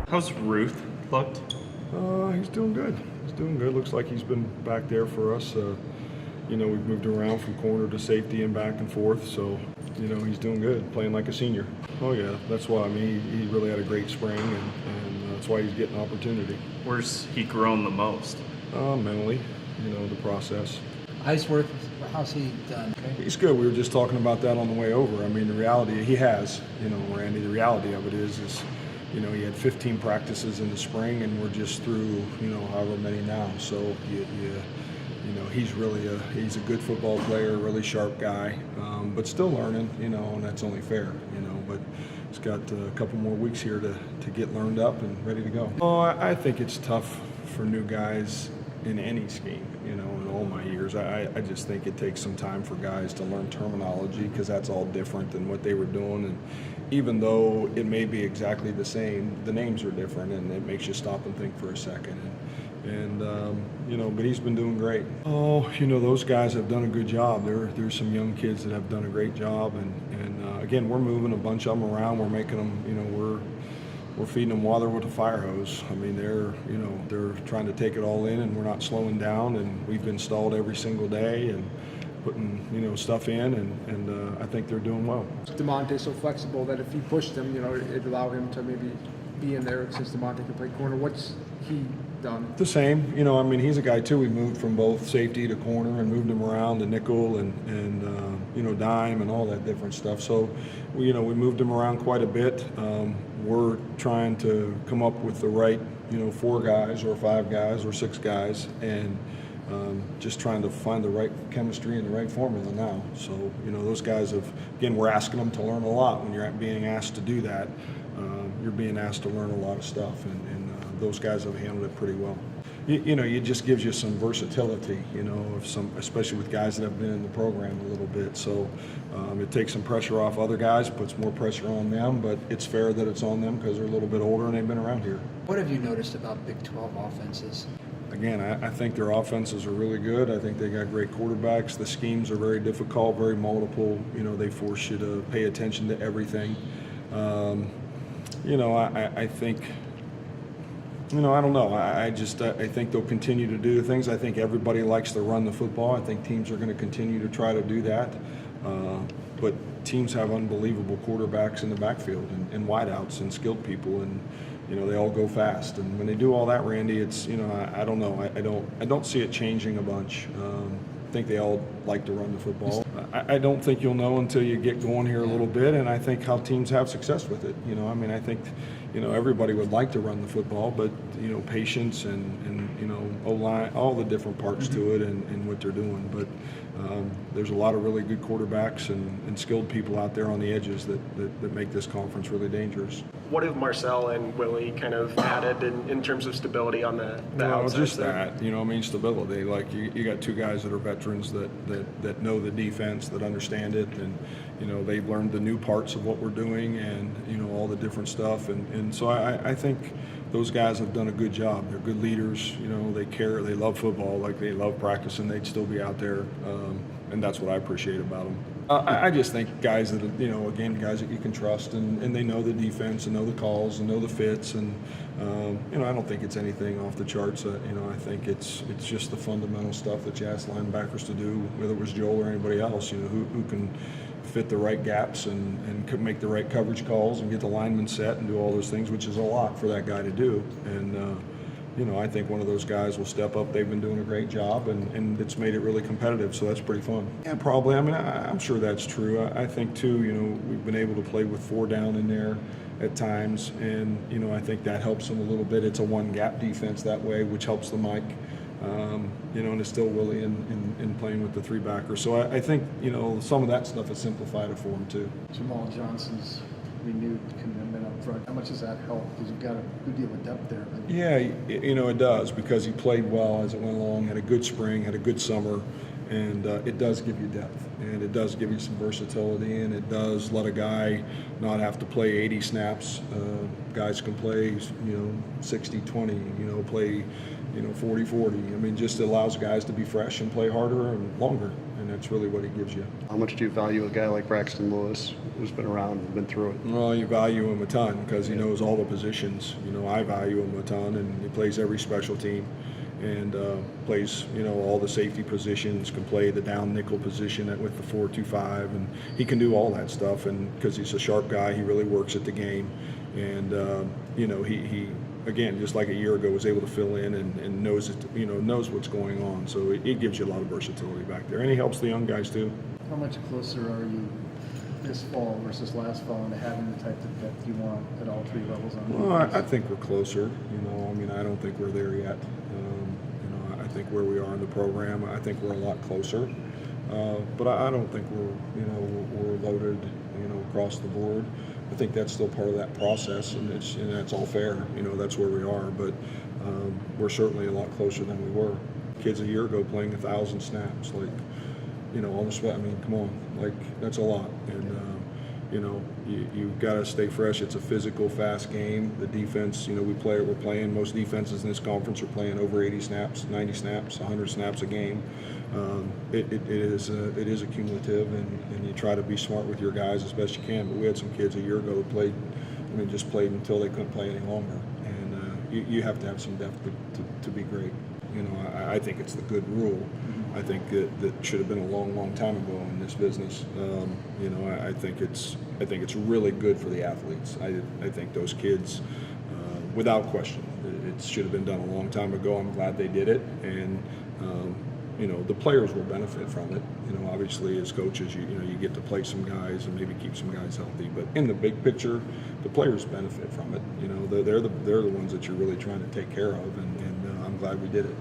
How's Ruth looked? He's doing good. He's doing good. Looks like he's been back there for us. We've moved around from corner to safety and back and forth. So, he's doing good, playing like a senior. Oh yeah, that's why. I mean, he really had a great spring, and that's why he's getting opportunity. Where's he grown the most? Mentally, the process. Iceworth, how's he done? Okay. He's good. We were just talking about that on the way over. I mean, the reality he has, Randy. The reality of it is he had 15 practices in the spring, and we're just through, however many now. So he's really he's a good football player, really sharp guy, but still learning, and that's only fair, But he's got a couple more weeks here to get learned up and ready to go. Oh, I think it's tough for new guys in any scheme, in all my years. I just think it takes some time for guys to learn terminology, because that's all different than what they were doing. And even though it may be exactly the same, the names are different, and it makes you stop and think for a second. But he's been doing great. Oh, those guys have done a good job. There's some young kids that have done a great job, and again, we're moving a bunch of them around. We're making them, we're feeding them water with a fire hose. I mean, they're trying to take it all in, and we're not slowing down. And we've been installed every single day and putting stuff in, and I think they're doing well. DeMonte's so flexible that if you push them, it'd allow him to maybe be in there since DeMonte can play corner. What's he done? The same. He's a guy too. We moved from both safety to corner and moved him around to nickel and dime and all that different stuff. So we moved him around quite a bit. We're trying to come up with the right 4 guys or 5 guys or 6 guys, and just trying to find the right chemistry and the right formula now. So those guys we're asking them to learn a lot. When you're being asked to do that, you're being asked to learn a lot of stuff, and those guys have handled it pretty well. It just gives you some versatility, especially with guys that have been in the program a little bit. So it takes some pressure off other guys, puts more pressure on them, but it's fair that it's on them because they're a little bit older and they've been around here. What have you noticed about Big 12 offenses? Again, I think their offenses are really good. I think they got great quarterbacks. The schemes are very difficult, very multiple. They force you to pay attention to everything. I think, I don't know. I think they'll continue to do things. I think everybody likes to run the football. I think teams are going to continue to try to do that. But teams have unbelievable quarterbacks in the backfield and wideouts and skilled people, and they all go fast. And when they do all that, Randy, it's I don't know. I don't see it changing a bunch. I think they all like to run the football. I don't think you'll know until you get going here a little bit, and I think how teams have success with it. I think everybody would like to run the football, but patience and O-line, all the different parts to it, and what they're doing. But there's a lot of really good quarterbacks and skilled people out there on the edges that make this conference really dangerous. What have Marcel and Willie kind of added in terms of stability on the outside? Just there? That, stability. Like you got 2 guys that are veterans that know the defense, that understand it, and they've learned the new parts of what we're doing, and all the different stuff, and so I think those guys have done a good job. They're good leaders. They care. They love football. Like, they love practicing. They'd still be out there, and that's what I appreciate about them. I just think guys that guys that you can trust, and they know the defense and know the calls and know the fits, and I don't think it's anything off the charts. I think it's just the fundamental stuff that you ask linebackers to do, whether it was Joel or anybody else. Who can fit the right gaps and could make the right coverage calls and get the linemen set and do all those things, which is a lot for that guy to do. And I think one of those guys will step up. They've been doing a great job, and it's made it really competitive, so that's pretty fun. Yeah, probably. I mean, I'm sure that's true. I think, too, we've been able to play with 4 down in there at times, and, I think that helps them a little bit. It's a 1-gap defense that way, which helps the Mike, and it's still Willie in playing with the 3-backer. So I think, some of that stuff has simplified it for them, too. Jamal Johnson's renewed commitment up front. How much does that help? Because you've got a good deal of depth there. Yeah, it does, because he played well as it went along, had a good spring, had a good summer, and it does give you depth, and it does give you some versatility, and it does let a guy not have to play 80 snaps. Guys can play, 60-20, play, 40-40. I mean, just allows guys to be fresh and play harder and longer. and that's really what he gives you. How much do you value a guy like Braxton Lewis, who's been around and been through it? Well, you value him a ton because he knows all the positions. I value him a ton, and he plays every special team and plays, all the safety positions, can play the down nickel position with the 4-2-5, and he can do all that stuff. And because he's a sharp guy, he really works at the game. And, he again, just like a year ago, was able to fill in and knows knows what's going on. So it gives you a lot of versatility back there, and he helps the young guys too. How much closer are you this fall versus last fall into having the type of depth you want at all three levels on Well, defense? I think we're closer. I don't think we're there yet. I think where we are in the program, I think we're a lot closer. But I don't think we're loaded, across the board. I think that's still part of that process, and that's all fair. That's where we are. But we're certainly a lot closer than we were. Kids a year ago playing 1,000 snaps, on the spot. I mean, come on, that's a lot. And you've got to stay fresh. It's a physical, fast game. The defense, we're playing. Most defenses in this conference are playing over 80 snaps, 90 snaps, 100 snaps a game. It is a cumulative, and you try to be smart with your guys as best you can. But we had some kids a year ago who played until they couldn't play any longer. And you have to have some depth to be great. I think it's the good rule. I think that should have been a long time ago in this business. I think it's really good for the athletes. I think those kids, without question, it should have been done a long time ago. I'm glad they did it, and the players will benefit from it. Obviously as coaches, you get to play some guys and maybe keep some guys healthy. But in the big picture, the players benefit from it. They're the ones that you're really trying to take care of, and I'm glad we did it.